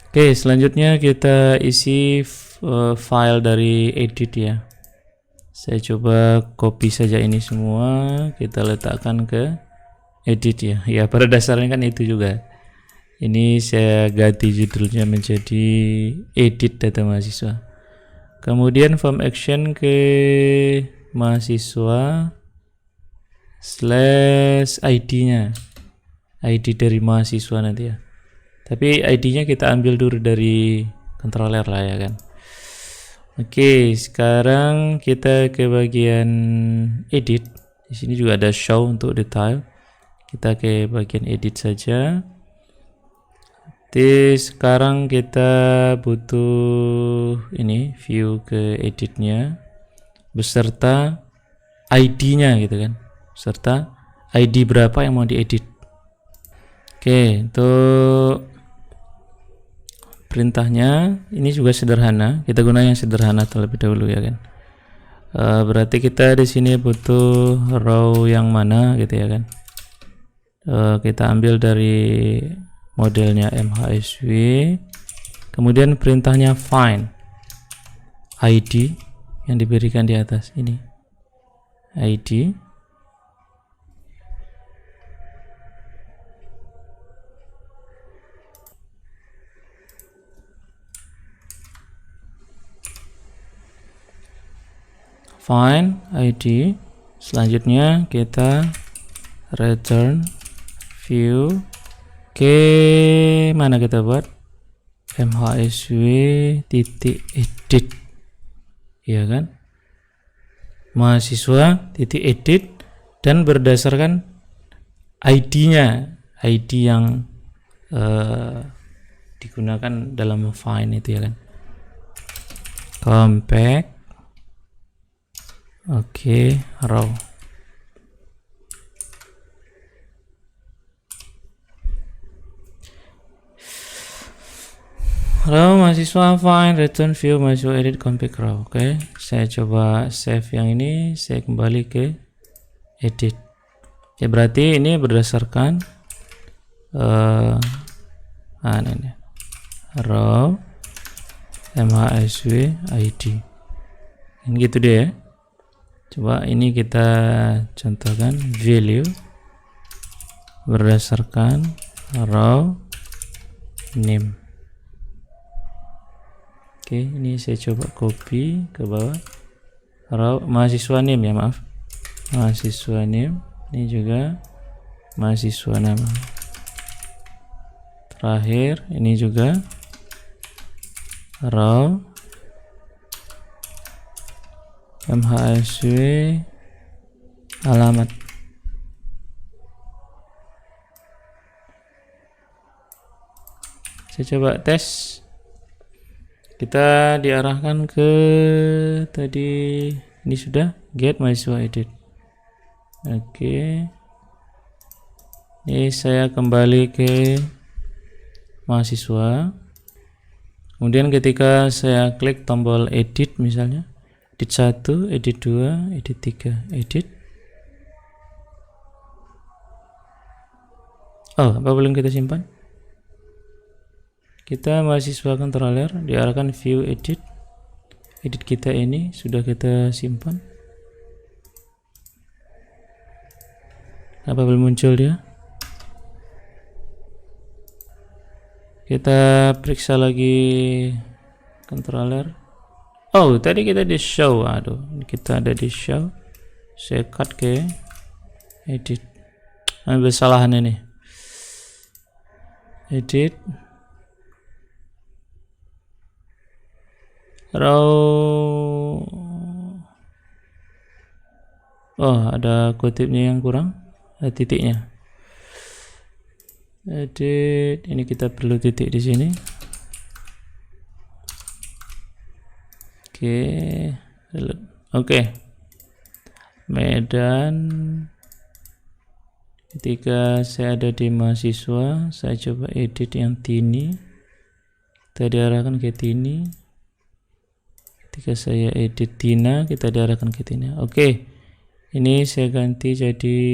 Oke, selanjutnya kita isi file dari edit ya. Saya coba copy saja ini semua, kita letakkan ke edit ya. Ya, pada dasarnya kan itu juga. Ini saya ganti judulnya menjadi edit data mahasiswa. Kemudian form action ke mahasiswa / ID-nya. ID dari mahasiswa nanti ya. Tapi ID-nya kita ambil dulu dari controller lah ya kan. Oke, sekarang kita ke bagian edit. Di sini juga ada show untuk detail. Kita ke bagian edit saja. Jadi sekarang kita butuh ini view ke editnya beserta ID-nya gitu kan. Beserta ID berapa yang mau diedit. Oke, untuk perintahnya ini juga sederhana, kita guna yang sederhana terlebih dahulu ya kan. Berarti kita di sini butuh row yang mana gitu ya kan. Kita ambil dari modelnya MHSW, kemudian perintahnya find ID yang diberikan di atas ini, ID. Find ID. Selanjutnya kita return view. Mana kita buat MHSW titik edit ya kan, mahasiswa titik edit, dan berdasarkan ID-nya, ID yang digunakan dalam find itu ya kan. Compact. Oke, row. Row mahasiswa find, return view mahasiswa edit compact row. Oke, saya coba save yang ini, saya kembali ke edit. Ya berarti ini berdasarkan ini row MHSW ID. Ini gitu deh ya. Coba ini kita contohkan value berdasarkan row name. Oke, ini saya coba copy ke bawah. Row mahasiswa name ya, maaf. Mahasiswa name. Ini juga mahasiswa nama. Terakhir ini juga row MHSW alamat. Saya coba tes. Kita diarahkan ke tadi, ini sudah get mahasiswa edit. Oke. Ini saya kembali ke mahasiswa. Kemudian ketika saya klik tombol edit misalnya, edit 1, edit 2, edit 3, edit. Oh, apa belum kita simpan? Kita mahasiswa controller, diarahkan view edit. Edit kita ini sudah kita simpan. Apa belum muncul dia? Kita periksa lagi controller. Oh, tadi kita di show. Aduh, kita ada di show. Saya cut ke edit. Ambil kesalahan ini. Edit. Row. Oh, ada kutipnya yang kurang. Ada titiknya. Edit. Ini kita perlu titik di sini. Oke. Medan. Ketika saya ada di mahasiswa, saya coba edit yang Tini. Kita diarahkan ke Tini. Ketika saya edit Tina, kita diarahkan ke Tina. Oke. Ini saya ganti jadi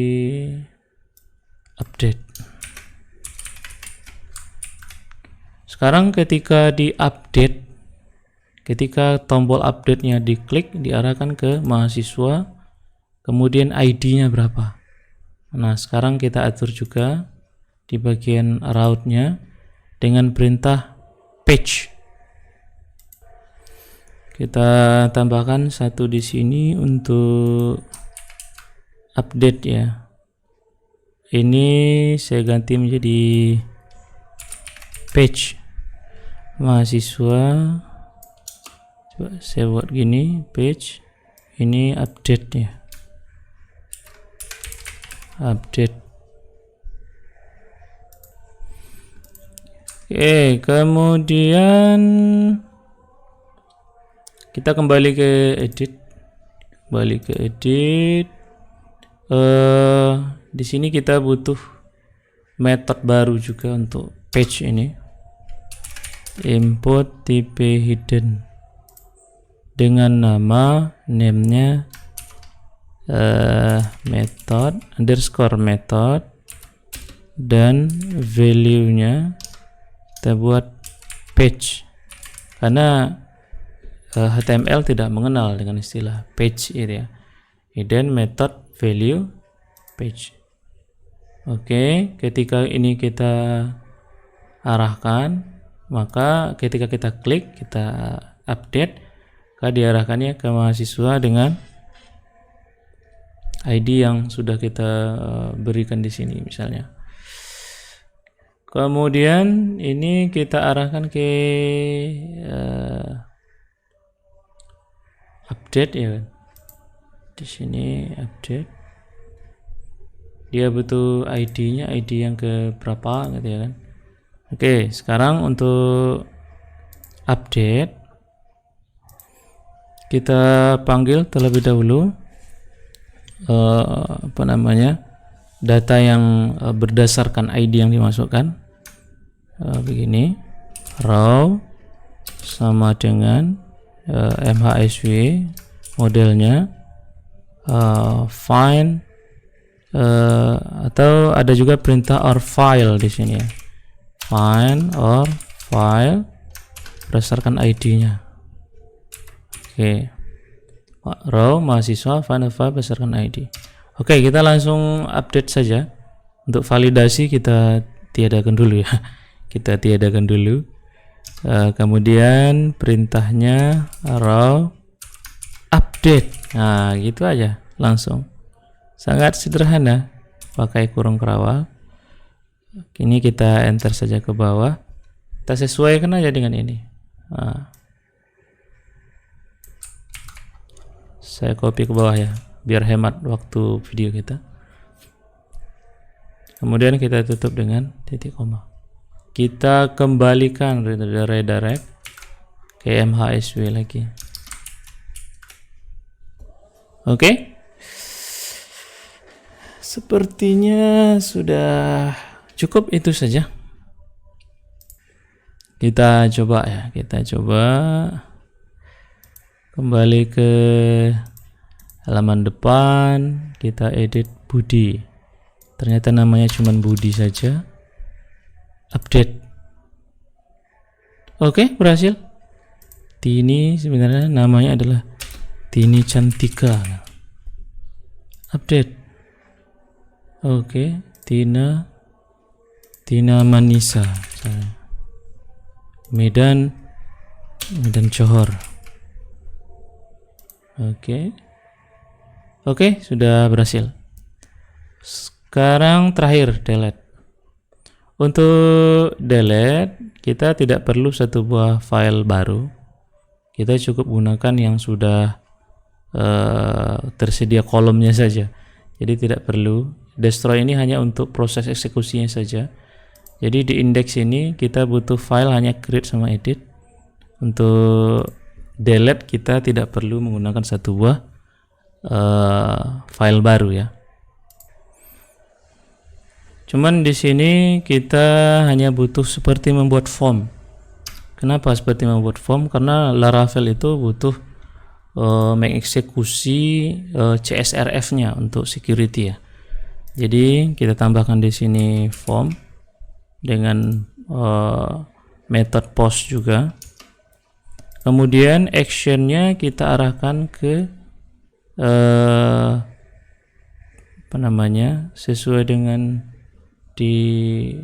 update. Sekarang ketika di update, ketika tombol update-nya diklik, diarahkan ke mahasiswa, kemudian ID-nya berapa. Nah, sekarang kita atur juga di bagian route-nya dengan perintah page. Kita tambahkan satu di sini untuk update ya. Ini saya ganti menjadi page mahasiswa. Coba saya buat gini, page. Ini update ya. Update. Oke, kemudian kita kembali ke edit. Di sini kita butuh method baru juga untuk page ini. input tipe hidden dengan nama name-nya method underscore method, dan value-nya kita buat page, karena HTML tidak mengenal dengan istilah page itu ya. Hidden method value page. Oke, ketika ini kita arahkan, maka ketika kita klik, kita update, maka diarahkannya ke mahasiswa dengan ID yang sudah kita berikan di sini misalnya. Kemudian ini kita arahkan ke update ya kan. Di sini update. Dia butuh ID-nya, ID yang ke berapa gitu ya kan. Oke, sekarang untuk update kita panggil terlebih dahulu data yang berdasarkan ID yang dimasukkan. Begini, raw sama dengan MHSW modelnya, find atau ada juga perintah or file di sini ya. Find or file berdasarkan ID-nya. Oke. Raw mahasiswa, find or file berdasarkan ID. Oke, kita langsung update saja. Untuk validasi kita tiadakan dulu ya. Kita tiadakan dulu. Kemudian perintahnya raw update. Nah, gitu aja langsung. Sangat sederhana, pakai kurung kerawal. Ini kita enter saja ke bawah. Kita sesuaikan aja dengan ini. Nah, saya copy ke bawah ya, biar hemat waktu video kita. Kemudian kita tutup dengan titik koma. Kita kembalikan redirect ke MHSW lagi. Oke. Sepertinya sudah cukup, itu saja. Kita coba ya, kita coba kembali ke halaman depan, kita edit Budi. Ternyata namanya cuma Budi saja. Update. Oke, berhasil. Tini sebenarnya namanya adalah Tini Cantika. Update. Oke, Tina Manisa, Medan Johor. Oke, sudah berhasil. Sekarang terakhir delete. Untuk delete kita tidak perlu satu buah file baru. Kita cukup gunakan yang sudah tersedia kolomnya saja. Jadi tidak perlu. Destroy ini hanya untuk proses eksekusinya saja. Jadi di index ini kita butuh file hanya create sama edit. Untuk delete kita tidak perlu menggunakan satu buah file baru ya. Cuman di sini kita hanya butuh seperti membuat form. Kenapa seperti membuat form? Karena Laravel itu butuh mengeksekusi CSRF-nya untuk security ya. Jadi kita tambahkan di sini form dengan method post juga. Kemudian actionnya kita arahkan ke sesuai dengan di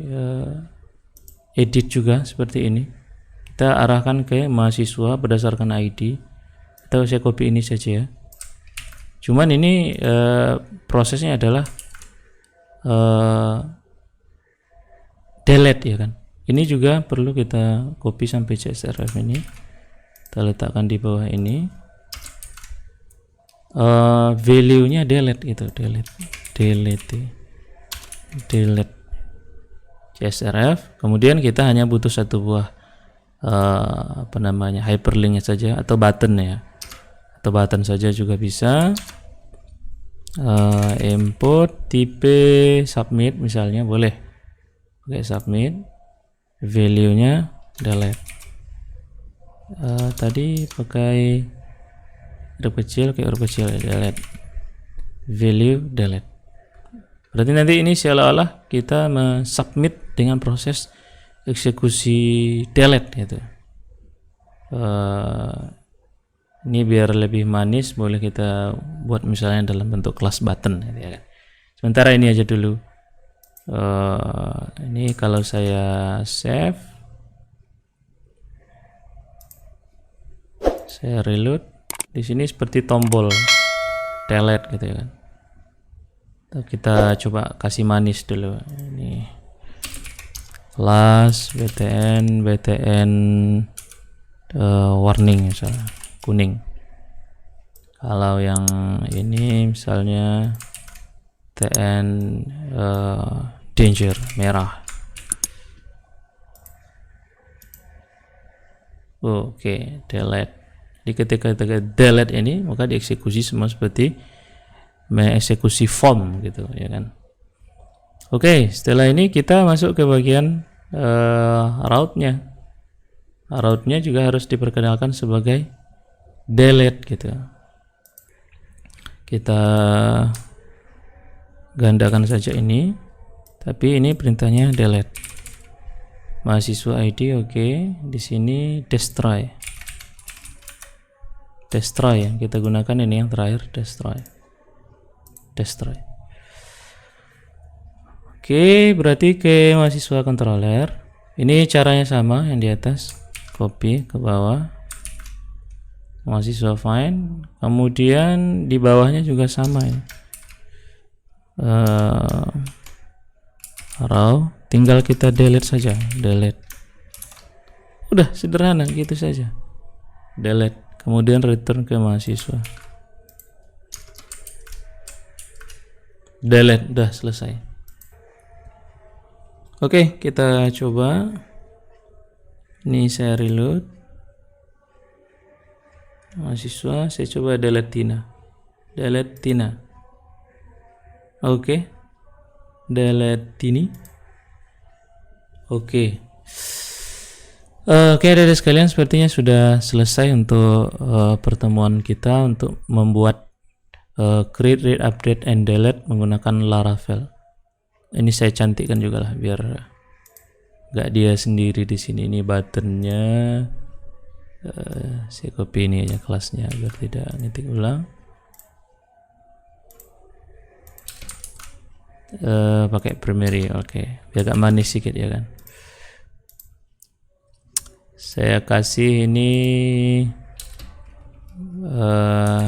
edit juga seperti ini. Kita arahkan ke mahasiswa berdasarkan ID. Atau saya copy ini saja ya. Cuman ini prosesnya adalah delete ya kan. Ini juga perlu kita copy sampai CSRF ini. Kita letakkan di bawah ini. Value-nya delete itu, delete CSRF. Kemudian kita hanya butuh satu buah hyperlinknya saja atau button ya. Atau button saja juga bisa. Input tipe submit misalnya boleh. Oke, submit, value-nya delete. Tadi pakai huruf kecil, kayak huruf kecil, delete value delete. Berarti nanti ini seolah-olah kita submit dengan proses eksekusi delete gitu. Ini biar lebih manis, boleh kita buat misalnya dalam bentuk kelas button gitu ya kan. Sementara ini aja dulu. Ini kalau saya save, saya reload, di sini seperti tombol delete gitu ya kan. Kita coba kasih manis dulu. Ini plus btn warning misalnya kuning. Kalau yang ini misalnya tn danger merah. Oke, delete. Jadi ketika delete ini maka dieksekusi semua seperti mengeksekusi form gitu ya kan. Oke, setelah ini kita masuk ke bagian route-nya. Route-nya juga harus diperkenalkan sebagai delete gitu. Kita gandakan saja ini, tapi ini perintahnya delete. Mahasiswa ID oke. Di sini destroy yang kita gunakan ini yang terakhir, destroy. Oke, berarti ke mahasiswa controller ini caranya sama yang di atas, copy ke bawah, mahasiswa find, kemudian di bawahnya juga sama ya, raw, tinggal kita delete saja, delete. Udah sederhana gitu saja, delete, kemudian return ke mahasiswa, delete, udah selesai. Oke, kita coba. Ini saya reload mahasiswa, saya coba delete Tina. Oke, delete ini. Oke, adik-adik sekalian, sepertinya sudah selesai untuk pertemuan kita untuk membuat create, read, update, and delete menggunakan Laravel. Ini saya cantikkan juga lah biar gak dia sendiri di sini. Ini buttonnya, saya copy ini aja kelasnya biar tidak ngetik ulang. Pakai primary, oke, biar agak manis sedikit ya kan. Saya kasih ini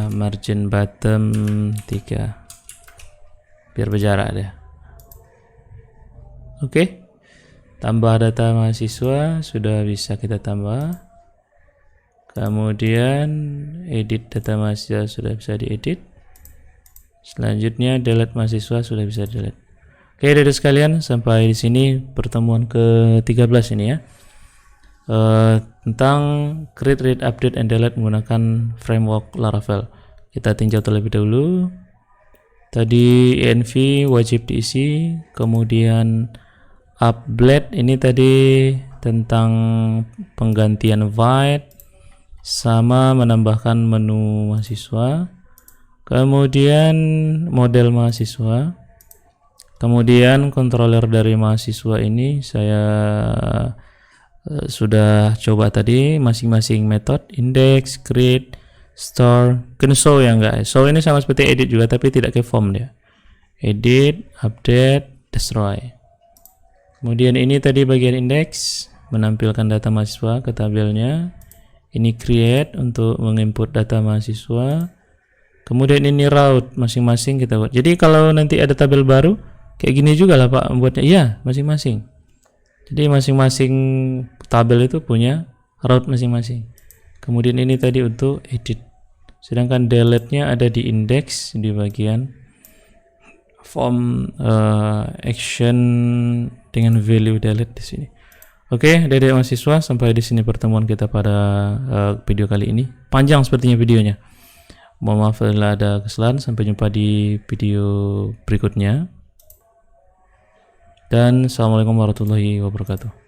margin bottom 3 biar berjarak deh. Oke, tambah data mahasiswa sudah bisa kita tambah. Kemudian edit data mahasiswa sudah bisa diedit. Selanjutnya delete mahasiswa sudah bisa delete. Oke, adik-adik sekalian, sampai di sini pertemuan ke-13 ini ya. Tentang create, read, update, and delete menggunakan framework Laravel. Kita tinjau terlebih dahulu. Tadi env wajib diisi, kemudian update ini tadi tentang penggantian void sama menambahkan menu mahasiswa, kemudian model mahasiswa, kemudian controller dari mahasiswa ini saya sudah coba tadi masing-masing metode, index, create, store, show ya enggak. Show ini sama seperti edit juga tapi tidak ke form dia. Edit, update, destroy. Kemudian ini tadi bagian index, menampilkan data mahasiswa ke tabelnya. Ini create untuk menginput data mahasiswa. Kemudian ini route, masing-masing kita buat. Jadi kalau nanti ada tabel baru kayak gini juga lah Pak membuatnya. Iya, masing-masing. Jadi masing-masing tabel itu punya route masing-masing. Kemudian ini tadi untuk edit. Sedangkan delete-nya ada di index di bagian form action dengan value delete di sini. Oke, adik-adik mahasiswa, sampai di sini pertemuan kita pada video kali ini. Panjang sepertinya videonya. Mohon maaf bila ada kesalahan. Sampai jumpa di video berikutnya. Dan assalamualaikum warahmatullahi wabarakatuh.